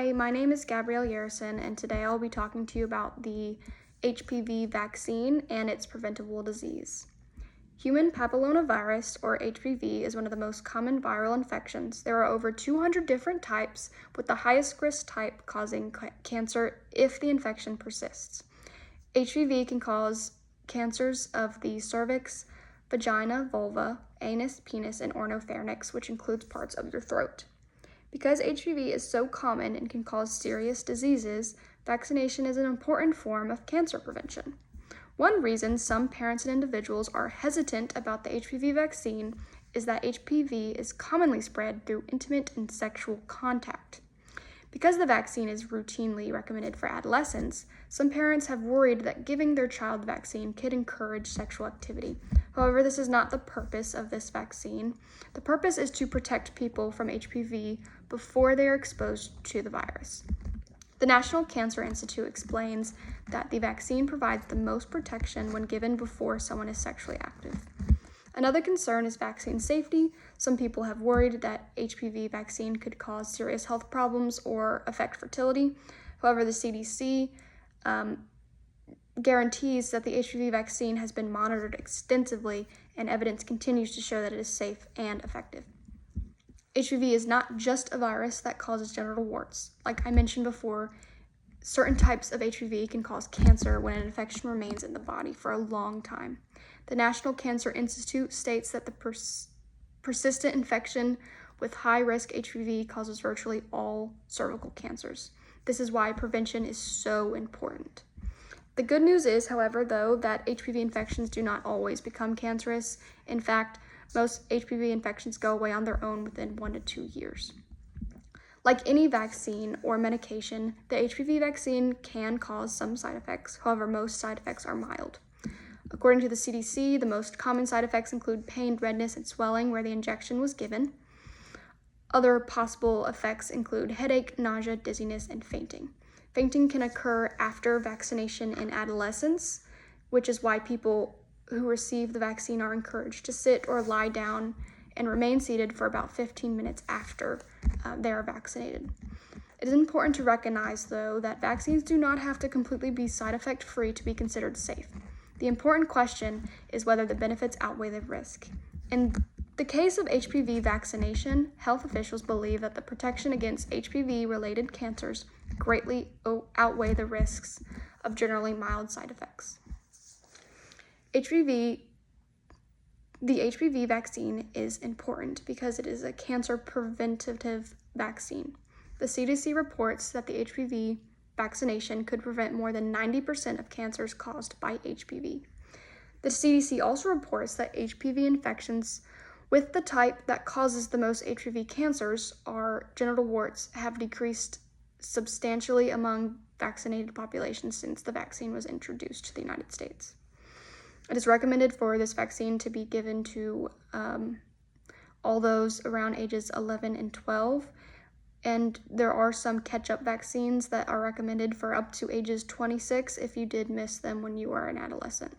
Hi, my name is Gabrielle Yerison, and today I'll be talking to you about the HPV vaccine and its preventable disease. Human papillomavirus, or HPV, is one of the most common viral infections. There are over 200 different types, with the highest risk type causing cancer if the infection persists. HPV can cause cancers of the cervix, vagina, vulva, anus, penis, and oropharynx, which includes parts of your throat. Because HPV is so common and can cause serious diseases, vaccination is an important form of cancer prevention. One reason some parents and individuals are hesitant about the HPV vaccine is that HPV is commonly spread through intimate and sexual contact. Because the vaccine is routinely recommended for adolescents, some parents have worried that giving their child the vaccine could encourage sexual activity. However, this is not the purpose of this vaccine. The purpose is to protect people from HPV before they are exposed to the virus. The National Cancer Institute explains that the vaccine provides the most protection when given before someone is sexually active. Another concern is vaccine safety. Some people have worried that HPV vaccine could cause serious health problems or affect fertility. However, the CDC guarantees that the HPV vaccine has been monitored extensively, and evidence continues to show that it is safe and effective. HPV is not just a virus that causes genital warts. Like I mentioned before, certain types of HPV can cause cancer when an infection remains in the body for a long time. The National Cancer Institute states that the persistent infection with high-risk HPV causes virtually all cervical cancers. This is why prevention is so important. The good news is, however, though, that HPV infections do not always become cancerous. In fact, most HPV infections go away on their own within 1 to 2 years. Like any vaccine or medication, the HPV vaccine can cause some side effects. However, most side effects are mild. According to the CDC, the most common side effects include pain, redness, and swelling where the injection was given. Other possible effects include headache, nausea, dizziness, and fainting. Fainting can occur after vaccination in adolescence, which is why people who receive the vaccine are encouraged to sit or lie down and remain seated for about 15 minutes after they are vaccinated. It is important to recognize, though, that vaccines do not have to completely be side effect free to be considered safe. The important question is whether the benefits outweigh the risk. In the case of HPV vaccination, health officials believe that the protection against HPV-related cancers greatly outweigh the risks of generally mild side effects. The HPV vaccine is important because it is a cancer preventative vaccine. The CDC reports that the HPV vaccination could prevent more than 90% of cancers caused by HPV. The CDC also reports that HPV infections with the type that causes the most HPV cancers, are genital warts, have decreased substantially among vaccinated populations since the vaccine was introduced to the United States. It is recommended for this vaccine to be given to all those around ages 11 and 12, and there are some catch-up vaccines that are recommended for up to ages 26 if you did miss them when you were an adolescent.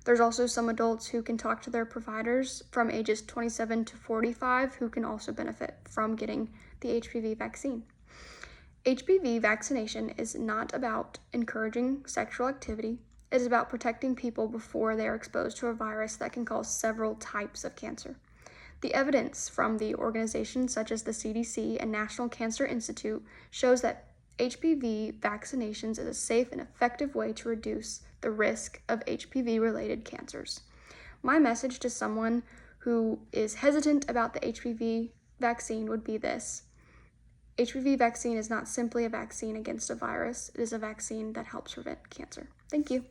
There's also some adults who can talk to their providers from ages 27 to 45 who can also benefit from getting the HPV vaccine. HPV vaccination is not about encouraging sexual activity. It is about protecting people before they are exposed to a virus that can cause several types of cancer. The evidence from the organizations such as the CDC and National Cancer Institute shows that HPV vaccinations is a safe and effective way to reduce the risk of HPV-related cancers. My message to someone who is hesitant about the HPV vaccine would be this: HPV vaccine is not simply a vaccine against a virus. It is a vaccine that helps prevent cancer. Thank you.